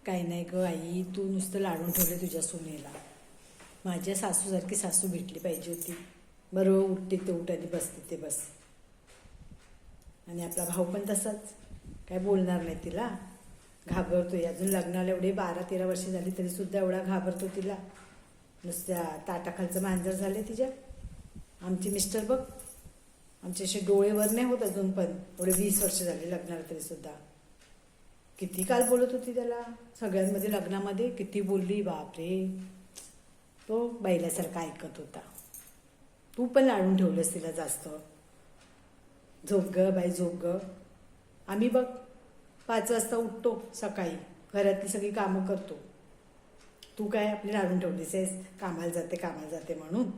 काही नाही ग आई, तू नुसतं लाडून ठेवले तुझ्या सुनेला. माझ्या सासूसारखी सासू भेटली पाहिजे होती. बरोबर उठते ते उठ आणि बसते ते बस. आणि आपला भाऊ पण तसाच, काय बोलणार नाही तिला, घाबरतोय. अजून लग्नाला एवढे 12-13 वर्ष झाली तरीसुद्धा एवढा घाबरतो तिला. नुसत्या ताटाखालचं मांजर झालं तिच्या. आमचे मिस्टर बघ, आमचे असे डोळेवर नाही होत अजून पण, एवढे 20 वर्ष झाले लग्नाला तरीसुद्धा. किती काल बोलत होती त्याला, सगळ्यांमध्ये लग्नामध्ये किती बोलली, बापरे. तो बैलासारखा ऐकत होता. तू पण लाडून ठेवलंस तिला जास्त. झोप ग बाई, झोप ग. आम्ही बघ 5 वाजता उठतो सकाळी, घरातली सगळी कामं करतो. तू काय आपली लाडून ठेवलीस आहेस, कामाला जाते म्हणून.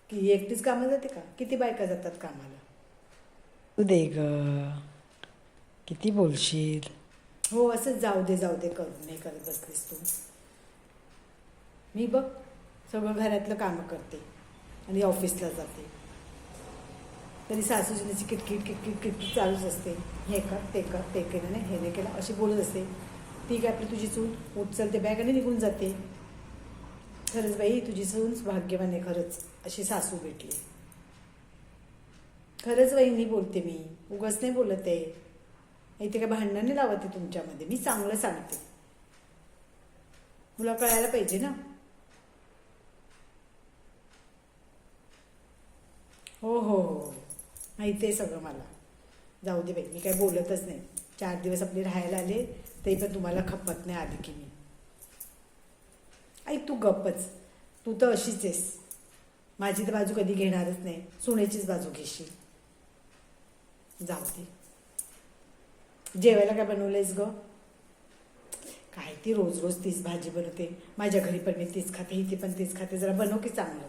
की एकटीच कामाला जाते का, किती बायका जातात कामाला. तू दे ग, किती बोलशील. हो असंच जाऊ दे करून नाही करत बसलीस तू. मी बघ सगळं घरातलं कामं करते आणि ऑफिसला जाते, तरी सासूजीची किटकिट चालूच असते. हे कर ते केलं नाही, हे नाही केलं, अशी बोलत असते. ती काय आपली तुझी सून उचलते बॅग आणि निघून जाते. खरंच बाई तुझी सून भाग्यवान आहे खरंच, अशी सासू भेटली. खरंच वहिनी बोलते मी, उगाच नाही बोलत आहे. इथे काय भांडणं नाही लावते तुमच्यामध्ये, मी चांगलं सांगते. तुला कळायला पाहिजे ना. हो माहिती आहे सगळं मला. जाऊ दे बाई, मी काय बोलतच नाही. 4 दिवस आपले राहायला आले ते पण तुम्हाला खपत नाही आली की मी. ऐक तू गप्पच, तू तर अशीच आहेस. माझी तर बाजू कधी घेणारच नाही, सुनेचीच बाजू घेशील. जाऊ दे. जेवायला काय बनवलंयस ग. काय ती रोज तीच भाजी बनवते. माझ्या घरी पण मी तीच खाते, इथे पण तीच खाते. जरा बनव की चांगलं.